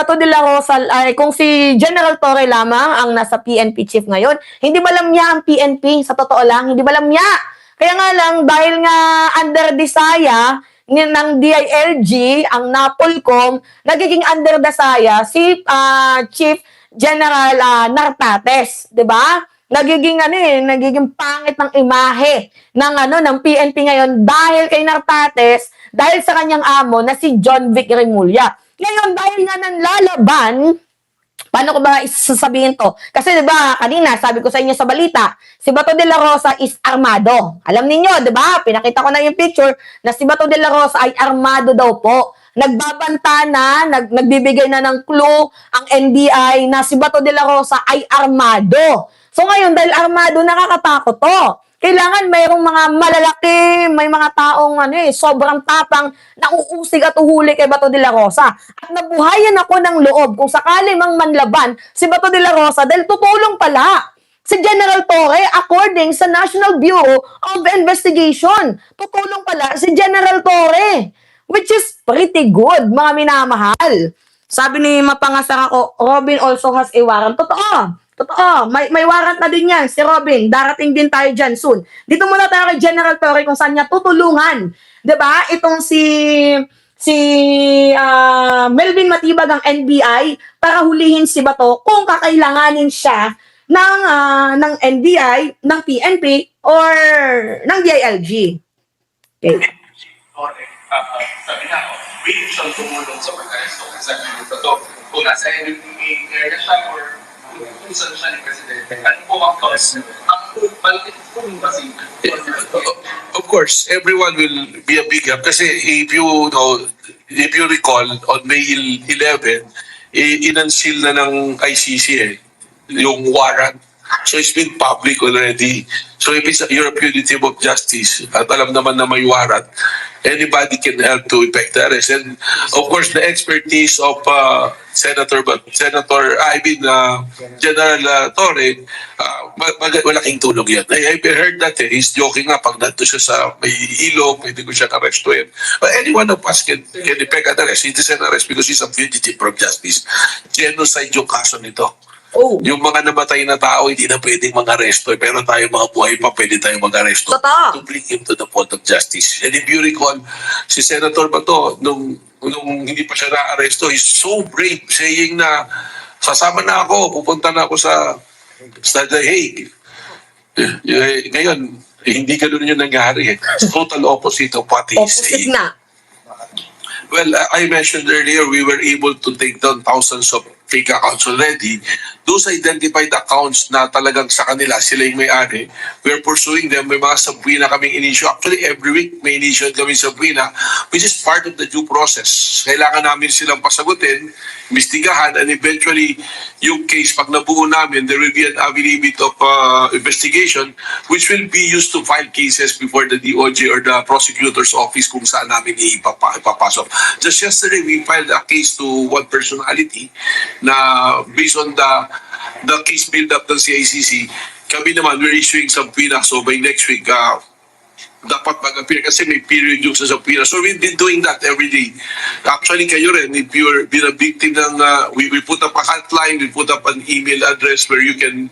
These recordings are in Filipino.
Bato de la Rosa, ay kung si General Torre lamang ang nasa PNP chief ngayon, hindi ba alam niya ang PNP? Sa totoo lang, hindi ba alam niya? Kaya nga lang, dahil nga under the saya ng DILG, ang NAPOLCOM, nagiging under the saya si Chief General Nartates, 'di ba? Nagiging pangit ng imahe ng PNP ngayon dahil kay Nartates, dahil sa kanyang amo na si John Vic Remulla. Ngayon, dahil nga nanlalaban, paano ko ba isasabihin to? Kasi 'di ba, kanina sabi ko sa inyo sa balita, si Bato de la Rosa is armado. Alam niyo, 'di ba? Pinakita ko na yung picture na si Bato de la Rosa ay armado daw po. Nagbabanta na, nagbibigay na ng clue ang NBI na si Bato de la Rosa ay armado. So ngayon, dahil armado, nakakatakot to. Kailangan mayroong mga malalaki, may mga taong sobrang tapang na uusig at uhuli kay Bato de la Rosa. At nabuhayan ako ng loob kung sakali mang manlaban si Bato de la Rosa dahil tutulong pala si General Torre according sa National Bureau of Investigation. Tutulong pala si General Torre, which is pretty good, mga minamahal. Sabi ni mapangasar ako, Robin also has a warrant. Totoo. Totoo, may warrant na din yan, si Robin. Darating din tayo dyan soon. Dito muna tayo kay General Torre kung saan niya tutulungan. 'Di ba? Itong si Melvin Matibag ang NBI para hulihin si Bato kung kakailanganin siya ng NBI, ng PNP, or ng DILG. Okay. Sabi nga, willing siyang tumulong sa pag-aresto kasi ito kung nasa NBI area siya or kung saan siya ni Presidente. Ano po ang cause? Ang palakit po kasi. Of course, everyone will be a big help kasi if you recall, on May 11, inunseal na ng ICC yung warrant. So it's been public already. So if you're a punitive of justice at alam naman na may warrant, anybody can help to effect the arrest. And of course, the expertise of General Torre, malaking tulong yan. I heard that he's joking nga pag nanto siya sa may ilo, pwede ko siya arrestuin. But any one of us can effect an arrest. It is an arrest because he's a fugitive from justice. Genocide yung kaso nito. Oh. Yung mga namatay na tao, hindi na pwedeng mag-aresto. Pero tayo mga buhay pa, pwede tayong mag-aresto. Totoo. To bring him to the point of justice. And if you recall, si Senator Bato, nung hindi pa siya na-aresto, he's so brave, saying na, sasama na ako, pupunta na ako sa The Hague. Ngayon, hindi ganun yung nangyari. It's total opposite of what he's saying. Opposite na. Well, I mentioned earlier, we were able to take down thousands of fake accounts already. Those identified accounts na talagang sa kanila, sila yung may-ari, we're pursuing them. May mga subpoena kaming inisyo. Actually, every week may inisyo kami subpoena, which is part of the due process. Kailangan namin silang pasagutin, imbestigahan, and eventually, yung case, pag nabuo namin, there will be an affidavit of investigation which will be used to file cases before the DOJ or the prosecutor's office kung saan namin ipapasok. Just yesterday, we filed a case to one personality na based on the case build-up ng CICC, kami naman, we're issuing subpoena. So by next week, dapat mag-appear kasi may period yung sa subpoena. So we've been doing that every day. Actually, kayo rin, if you're been a victim ng, we put up a hotline, we put up an email address where you can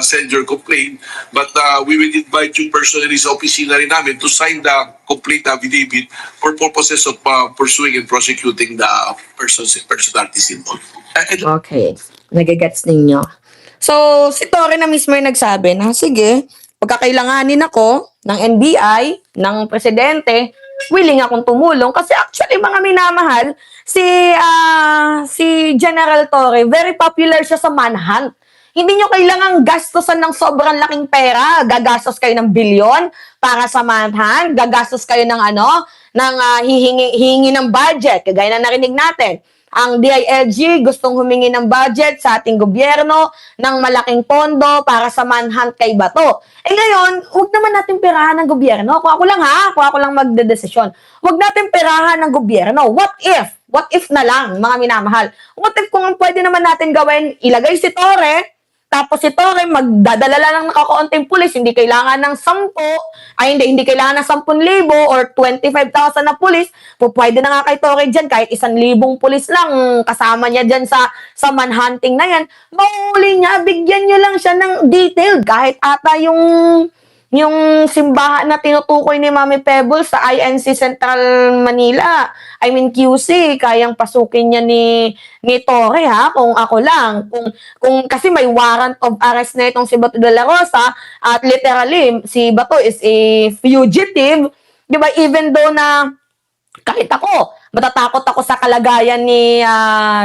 send your complaint. But we will invite you personally sa opisina rin namin to sign the complete affidavit for purposes of pursuing and prosecuting the personalities involved. Okay. Nagigets ninyo. So, si Torre na mismo yung nagsabi na, sige, pagkakailanganin ako ng NBI, ng presidente, willing akong tumulong. Kasi actually, mga minamahal, si General Torre, very popular siya sa manhunt. Hindi nyo kailangang gastusan ng sobrang laking pera. Gagastos kayo ng bilyon para sa manhunt. Gagastos kayo ng hihingi ng budget. Kagaya na narinig natin. Ang DILG gustong humingi ng budget sa ating gobyerno ng malaking pondo para sa manhunt kay Bato. Eh ngayon, huwag naman natin perahan ng gobyerno. Kung ako lang magdedesisyon. Huwag natin perahan ng gobyerno. What if na lang, mga minamahal? What if kung pwede naman natin gawin, ilagay si Torre Tapos ito, magdadala lang ng kakaunting pulis, hindi kailangan ng 10, hindi kailangan ng 10,000 or 25,000 na pulis. Pwede na nga kay Torre dyan, kahit 1,000 pulis lang, kasama niya dyan sa manhunting na yan. Mahuli niya, bigyan niyo lang siya ng detailed, kahit ata yung simbahan na tinutukoy ni Mami Pebbles sa INC Central Manila, I mean QC, kayang pasukin niya ni Torre, ha, kung ako lang. Kung kasi may warrant of arrest na itong si Bato de la Rosa, at literally si Bato is a fugitive, 'di ba? Even though na kahit ako, matatakot ako sa kalagayan ni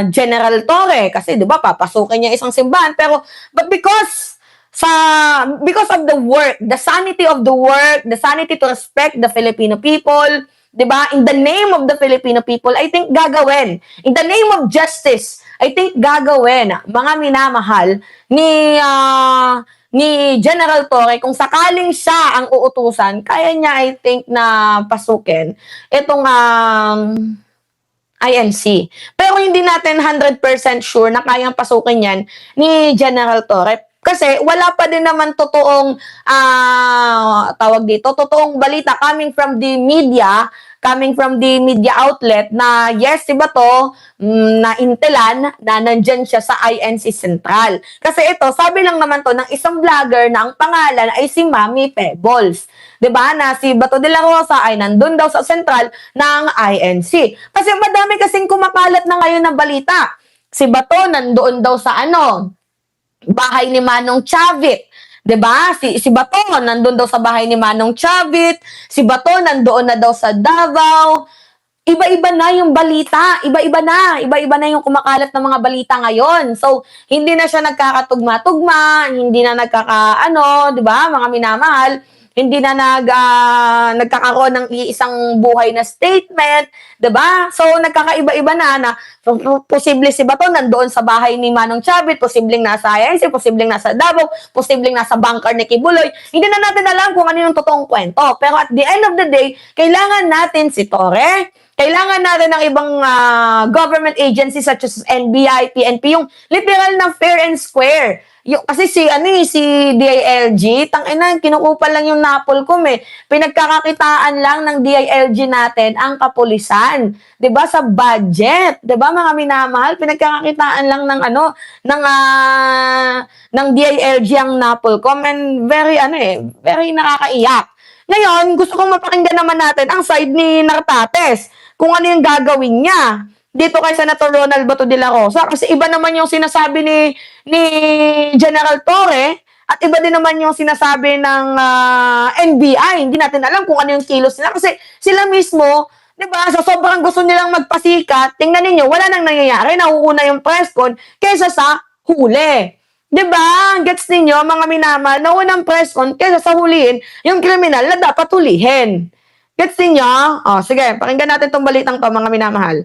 General Torre kasi 'di ba papasukin niya isang simbahan, but because of the work, the sanity of the work, the sanity to respect the Filipino people, 'di ba? In the name of the Filipino people, I think gagawin. In the name of justice, I think gagawin, mga minamahal ni General Torre, kung sakaling siya ang uutusan, kaya niya, I think, na pasukin itong INC. Pero hindi natin 100% sure na kayang pasukin yan ni General Torre. Kasi wala pa din naman totoong totoong balita coming from the media outlet na yes, si Bato na intelan na nandyan siya sa INC Central. Kasi ito, sabi lang naman to ng isang vlogger na ang pangalan ay si Mami Pebbles. 'Di ba? Na si Bato de la Rosa ay nandun daw sa Central ng INC. Kasi madami kasing kumakalat na ngayon na balita. Si Bato nandoon daw sa bahay ni Manong Chavit. 'Di ba? Si Bato nandoon daw sa bahay ni Manong Chavit. Si Bato nandoon na daw sa Davao. Iba-iba na yung balita. Iba-iba na yung kumakalat ng mga balita ngayon. So, hindi na siya nagkakatugma-tugma, hindi na 'di ba? Mga minamahal, hindi na nagkakaroon ng iisang buhay na statement, 'di ba? So nagkakaiba-iba na posible si Bato nandoon sa bahay ni Manong Chavit, posibleng nasa INC, posibleng nasa Davao, posibleng nasa bunker ni Kibuloy. Hindi na natin alam kung ano yung totoong kwento. Pero at the end of the day, kailangan natin si Torre, kailangan natin ng ibang government agencies such as NBI, PNP, yung literal na fair and square. Kasi si DILG, kinukupal lang yung Napolcom eh. Pinagkakakitaan lang ng DILG natin ang kapulisan. 'Di ba sa budget? 'Di ba mga minamahal, pinagkakakitaan lang ng DILG ang Napolcom, and very nakakaiyak. Ngayon, gusto kong mapakinggan naman natin ang side ni Nartates. Kung ano yung gagawin niya dito kay Senator Ronald Bato de la Rosa, kasi iba naman yung sinasabi ni General Torre at iba din naman yung sinasabi ng NBI. Hindi natin alam kung ano yung kilos nila kasi sila mismo, 'di ba, sa sobrang gusto nilang magpasikat, tingnan niyo, wala nang nangyayari, nauuna yung press con kaysa sa huli. 'Di ba? Gets niyo mga minamahal, naunang press con kaysa sa hulihin yung kriminal na dapat hulihin. Gets niyo? Sige, pakinggan natin tong balitang to mga minamahal.